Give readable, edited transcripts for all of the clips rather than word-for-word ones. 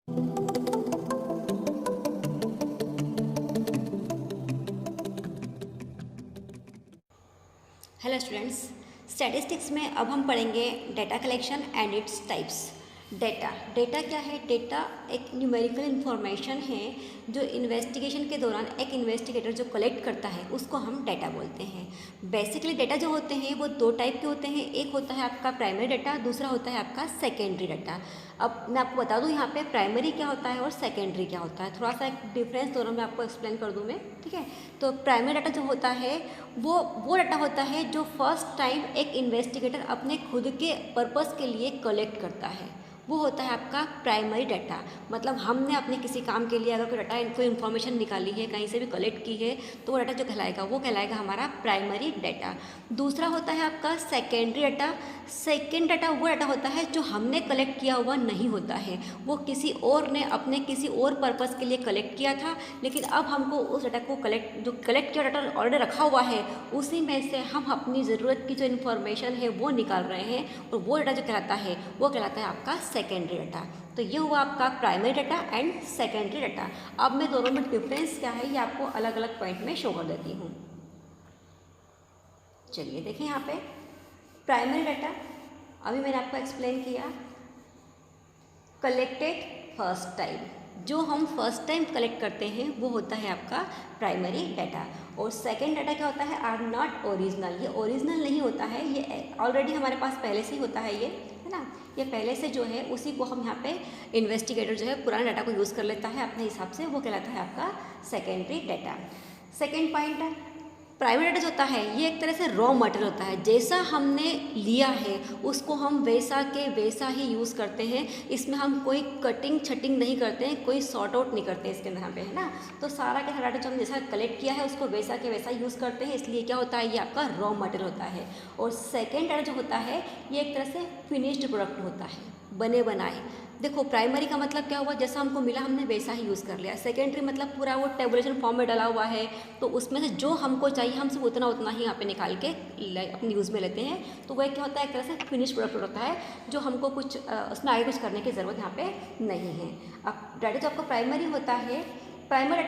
Hello students, statistics में अब हम पढ़ेंगे data collection and its types. Data क्या है? डेटा एक न्यूमेरिकल इन्फॉर्मेशन है जो इन्वेस्टिगेशन के दौरान एक इन्वेस्टिगेटर जो कलेक्ट करता है उसको हम डेटा बोलते हैं। बेसिकली डेटा जो होते हैं वो दो टाइप के होते हैं, एक होता है आपका प्राइमरी डाटा, दूसरा होता है आपका सेकेंडरी डाटा। अब मैं आपको बता दूं यहाँ पे प्राइमरी क्या होता है और सेकेंडरी क्या होता है, थोड़ा सा एक डिफरेंस दोनों में आपको एक्सप्लेन कर दूँ मैं, ठीक है। तो प्राइमरी डाटा जो होता है वो डाटा होता है जो फर्स्ट टाइम एक इन्वेस्टिगेटर अपने खुद के पर्पस के लिए कलेक्ट करता है, वो होता है आपका प्राइमरी डाटा। मतलब हमने अपने किसी काम के लिए अगर कोई डाटा कोई इन्फॉर्मेशन निकाली है, कहीं से भी कलेक्ट की है, तो वो डाटा जो कहलाएगा वो कहलाएगा हमारा प्राइमरी डाटा। दूसरा होता है आपका सेकेंडरी डाटा। सेकेंड डाटा वो डाटा होता है जो हमने कलेक्ट किया हुआ नहीं होता है, वो किसी और ने अपने किसी और पर्पस के लिए कलेक्ट किया था, लेकिन अब हमको उस डाटा को कलेक्ट किया डाटा ऑलरेडी रखा हुआ है, उसी में से हम अपनी ज़रूरत की जो इन्फॉर्मेशन है वो निकाल रहे हैं, और वो डाटा जो कहलाता है वो कहलाता है आपका सेकेंडरी डाटा। तो ये हुआ आपका primary data and secondary data. अब मैं दोनों में डिफरेंस क्या है ये आपको अलग अलग पॉइंट में शो कर देती हूँ। चलिए देखें यहाँ पे प्राइमरी डाटा, अभी मैंने आपको एक्सप्लेन किया, कलेक्टेड फर्स्ट टाइम, जो हम फर्स्ट टाइम कलेक्ट करते हैं वो होता है आपका प्राइमरी डाटा। और सेकेंड डाटा क्या होता है? आर नॉट ओरिजिनल, ये ओरिजिनल नहीं होता है, ये ऑलरेडी हमारे पास पहले से ही होता है, ये है ना, ये पहले से जो है उसी को हम यहाँ पे इन्वेस्टिगेटर जो है पुराने डाटा को यूज़ कर लेता है अपने हिसाब से, वो कहलाता है आपका secondary data. Second point, primary data जो होता है ये एक तरह से रॉ मटेरियल होता है, जैसा हमने लिया है उसको हम वैसा के वैसा ही यूज़ करते हैं, इसमें हम कोई कटिंग छटिंग नहीं करते हैं, कोई सॉर्ट आउट नहीं करते हैं इसके अंदर यहाँ पे, है ना। तो सारा का सारा डाटा जो हम जैसा कलेक्ट किया है उसको वैसा के वैसा यूज़ करते हैं, इसलिए क्या होता है ये आपका रॉ मटेरियल होता है। और सेकेंड डाटा जो होता है ये एक तरह से फिनिश्ड प्रोडक्ट होता है, बने बनाए। देखो प्राइमरी का मतलब क्या हुआ, जैसा हमको मिला हमने वैसा ही यूज़ कर लिया। सेकेंडरी मतलब पूरा वो टेबुलेशन फॉर्म में डला हुआ है, तो उसमें से जो हमको चाहिए हम सिर्फ उतना उतना ही यहाँ पे निकाल के अपने यूज़ में लेते हैं, तो वह क्या होता है एक तरह से फिनिश प्रोडक्ट होता है, जो हमको कुछ उसमें आगे कुछ करने की ज़रूरत यहाँ पे नहीं है। अब डाटा जो आपका प्राइमरी होता है, प्राइमरी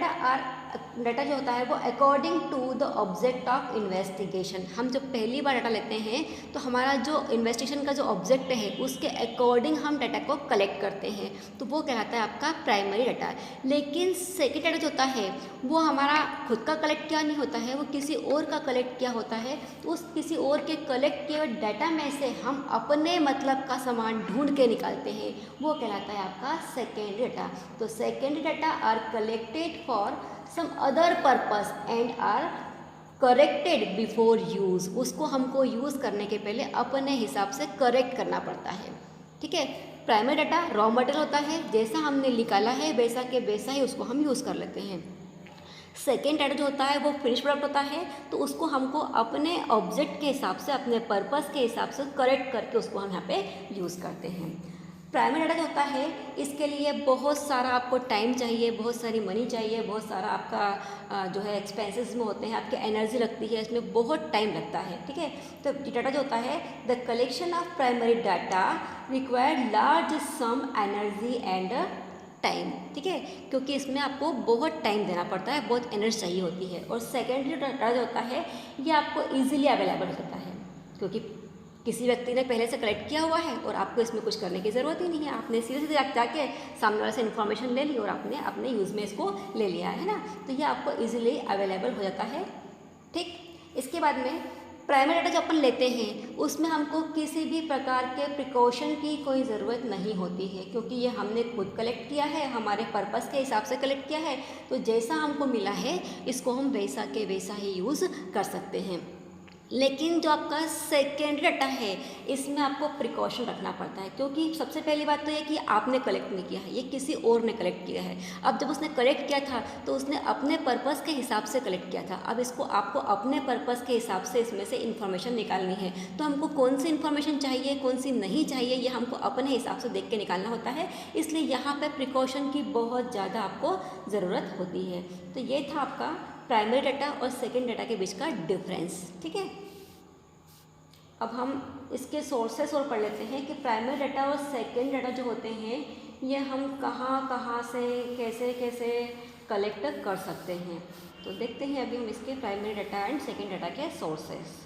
डाटा जो होता है वो according to the object of investigation, हम जब पहली बार डाटा लेते हैं तो हमारा जो इन्वेस्टिगेशन का जो ऑब्जेक्ट है उसके अकॉर्डिंग हम डाटा को कलेक्ट करते हैं, तो वो कहलाता है आपका प्राइमरी डाटा। लेकिन सेकेंड डाटा जो होता है वो हमारा खुद का कलेक्ट किया नहीं होता है, वो किसी और का कलेक्ट किया होता है, तो उस किसी और के कलेक्ट किए डाटा में से हम अपने मतलब का सामान ढूंढ के निकालते हैं, वो कहलाता है आपका सेकेंडरी डाटा। तो secondary data are collected for some other purpose and are corrected before use, उसको हमको यूज़ करने के पहले अपने हिसाब से करेक्ट करना पड़ता है, ठीक है। प्राइमरी डाटा रॉ मटेरियल होता है, जैसा हमने निकाला है वैसा के वैसा ही उसको हम यूज़ कर लेते हैं। सेकेंड डाटा जो होता है वो फिनिश प्रोडक्ट होता है, तो उसको हमको अपने ऑब्जेक्ट के हिसाब से अपने पर्पस के हिसाब से करेक्ट करके उसको हम यहाँ पे यूज़ करते हैं। प्राइमरी डाटा जो होता है इसके लिए बहुत सारा आपको टाइम चाहिए, बहुत सारी मनी चाहिए, बहुत सारा आपका जो है एक्सपेंसेस में होते हैं, आपकी एनर्जी लगती है, इसमें बहुत टाइम लगता है, ठीक है। तो डाटा जो होता है the collection of primary data required large some energy and time, ठीक है, क्योंकि इसमें आपको बहुत टाइम देना पड़ता है, बहुत एनर्जी चाहिए होती है। और सेकेंडरी डाटा जो होता है ये आपको ईजिली अवेलेबल होता है, क्योंकि किसी व्यक्ति ने पहले से कलेक्ट किया हुआ है और आपको इसमें कुछ करने की ज़रूरत ही नहीं है, आपने सीधे सीधे जाके सामने वाले से इन्फॉर्मेशन ले ली और आपने अपने यूज़ में इसको ले लिया है ना, तो ये आपको इजीली अवेलेबल हो जाता है, ठीक। इसके बाद में प्राइमरी डाटा जो अपन लेते हैं उसमें हमको किसी भी प्रकार के प्रिकॉशन की कोई ज़रूरत नहीं होती है, क्योंकि ये हमने खुद कलेक्ट किया है, हमारे पर्पस के हिसाब से कलेक्ट किया है, तो जैसा हमको मिला है इसको हम वैसा के वैसा ही यूज़ कर सकते हैं। लेकिन जो आपका सेकेंडरी डाटा है इसमें आपको प्रिकॉशन रखना पड़ता है, क्योंकि सबसे पहली बात तो ये कि आपने कलेक्ट नहीं किया है, ये किसी और ने कलेक्ट किया है। अब जब उसने कलेक्ट किया था तो उसने अपने पर्पस के हिसाब से कलेक्ट किया था, अब इसको आपको अपने पर्पस के हिसाब से इसमें से इन्फॉर्मेशन निकालनी है, तो हमको कौन सी इन्फॉर्मेशन चाहिए कौन सी नहीं चाहिए ये हमको अपने हिसाब से देख के निकालना होता है, इसलिए यहाँ पर प्रिकॉशन की बहुत ज़्यादा आपको ज़रूरत होती है। तो ये था आपका प्राइमरी डाटा और सेकेंड डाटा के बीच का डिफरेंस, ठीक है। अब हम इसके सोर्सेस और पढ़ लेते हैं कि प्राइमरी डाटा और सेकेंड डाटा जो होते हैं ये हम कहाँ कहाँ से कैसे कैसे कलेक्ट कर सकते हैं। तो देखते हैं अभी हम इसके primary data and second data के sources.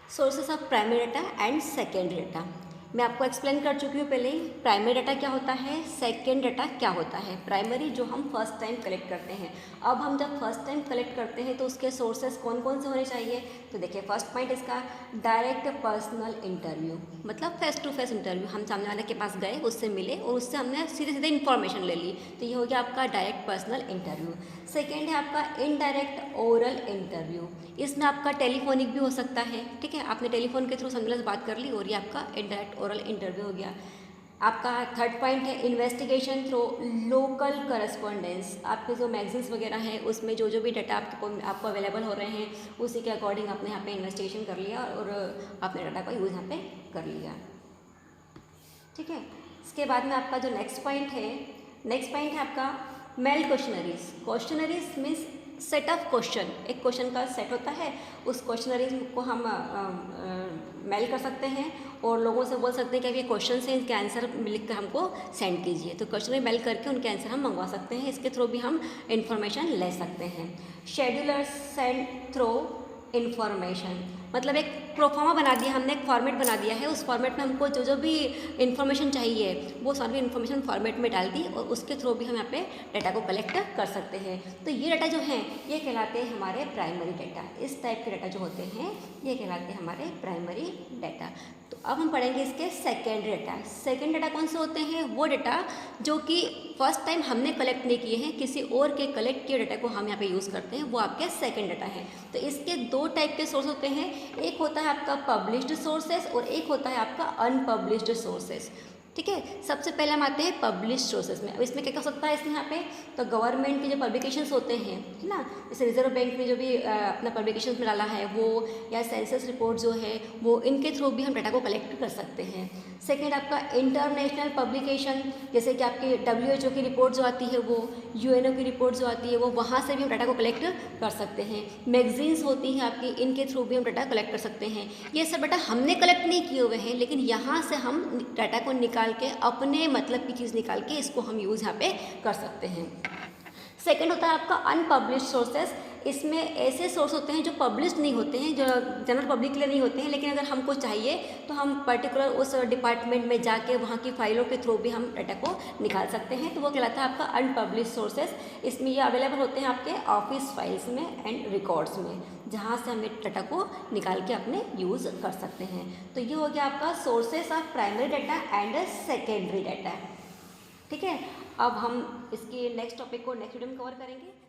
Sources of primary data and secondary data मैं आपको एक्सप्लेन कर चुकी हूँ पहले ही। प्राइमरी डाटा क्या होता है, सेकेंड डाटा क्या होता है। प्राइमरी जो हम फर्स्ट टाइम कलेक्ट करते हैं। अब हम जब फर्स्ट टाइम कलेक्ट करते हैं तो उसके सोर्सेस कौन कौन से होने चाहिए। तो देखिए फर्स्ट पॉइंट इसका डायरेक्ट पर्सनल इंटरव्यू, मतलब फेस टू फेस इंटरव्यू। हम सामने वाले के पास गए, उससे मिले और उससे हमने सीधे सीधे इन्फॉर्मेशन ले ली, तो ये हो गया आपका डायरेक्ट पर्सनल इंटरव्यू। सेकेंड है आपका इनडायरेक्ट ओरल इंटरव्यू। इसमें आपका टेलीफोनिक भी हो सकता है, ठीक है, आपने टेलीफोन के थ्रू सामने से बात कर ली और ये आपका इनडायरेक्ट ओरल इंटरव्यू हो गया। आपका थर्ड पॉइंट है इन्वेस्टिगेशन थ्रू लोकल करस्पॉन्डेंस। आपके जो मैगजीन्स वगैरह हैं उसमें जो जो भी डाटा आपको अवेलेबल हो रहे हैं उसी के अकॉर्डिंग आपने यहाँ पे इन्वेस्टिगेशन कर लिया और आपने डाटा का यूज़ यहाँ पे कर लिया, ठीक है। इसके बाद में आपका जो नेक्स्ट पॉइंट है आपका mail questionnaires. Questionnaires means set of question, एक क्वेश्चन का सेट होता है, उस क्वेश्चनरीज को हम मेल कर सकते हैं और लोगों से बोल सकते हैं कि ये क्वेश्चन हैं, इनके आंसर लिख कर हमको सेंड कीजिए। तो क्वेश्चन मेल करके उनके आंसर हम मंगवा सकते हैं, इसके थ्रू भी हम इंफॉर्मेशन ले सकते हैं। शेड्यूलर्स सेंड थ्रू इन्फॉर्मेशन, मतलब एक प्रोफार्मा बना दिया हमने, एक फॉर्मेट बना दिया है, उस फॉर्मेट में हमको जो जो भी इन्फॉर्मेशन चाहिए वो सारी इन्फॉर्मेशन फॉर्मेट में डाल दी और उसके थ्रू भी हम यहाँ पे डाटा को कलेक्ट कर सकते हैं। तो ये डाटा जो हैं ये कहलाते हैं हमारे प्राइमरी डाटा। इस टाइप के डाटा जो होते हैं ये कहलाते हैं हमारे प्राइमरी डाटा। तो अब हम पढ़ेंगे इसके सेकेंडरी डाटा। सेकेंड डाटा कौन से होते हैं, वो डाटा जो कि फर्स्ट टाइम हमने कलेक्ट नहीं किए हैं, किसी और के कलेक्ट किए डाटा को हम यहाँ पे यूज़ करते हैं, वो आपके सेकेंड डाटा है। तो इसके दो टाइप के सोर्स होते हैं, एक होता है आपका पब्लिश्ड सोर्सेस और एक होता है आपका अनपब्लिश्ड सोर्सेस, ठीक है। सबसे पहले हम आते हैं पब्लिश सोर्सेज में। अब इसमें क्या क्या हो सकता है इसमें यहाँ पे, तो गवर्नमेंट के जो पब्लिकेशंस होते हैं, है ना, जैसे रिजर्व बैंक ने जो भी अपना पब्लिकेशंस में डाला है वो, या सेंसस रिपोर्ट जो है वो, इनके थ्रू भी हम डाटा को कलेक्ट कर सकते हैं। सेकेंड आपका इंटरनेशनल पब्लिकेशन, जैसे कि आपकी WHO की रिपोर्ट जो आती है वो, UNO की रिपोर्ट जो आती है वो, वहाँ से भी हम डाटा को कलेक्ट कर सकते हैं। मैगजीन्स होती हैं आपकी, इनके थ्रू भी हम डाटा कलेक्ट कर सकते हैं। ये सब डाटा हमने कलेक्ट नहीं किए हुए हैं, लेकिन यहाँ से हम डाटा को निकाल के अपने मतलब की चीज़ निकाल के इसको हम यूज़ यहाँ पे कर सकते हैं। सेकंड होता है आपका अनपब्लिश्ड सोर्सेस। इसमें ऐसे सोर्स होते हैं जो पब्लिश नहीं होते हैं, जो जनरल पब्लिक के लिए नहीं होते हैं, लेकिन अगर हमको चाहिए तो हम पर्टिकुलर उस डिपार्टमेंट में जाके वहाँ की फाइलों के थ्रू भी हम डाटा को निकाल सकते हैं। तो वो कहलाता है आपका अनपब्लिश्ड सोर्सेस। इसमें ये अवेलेबल होते हैं आपके ऑफिस फाइल्स में एंड रिकॉर्ड्स में, जहाँ से हम डाटा को निकाल के अपने यूज़ कर सकते हैं। तो ये हो गया आपका sources of primary data and secondary data, ठीक है। अब हम इसकी नेक्स्ट टॉपिक को नेक्स्ट वीडियो में कवर करेंगे।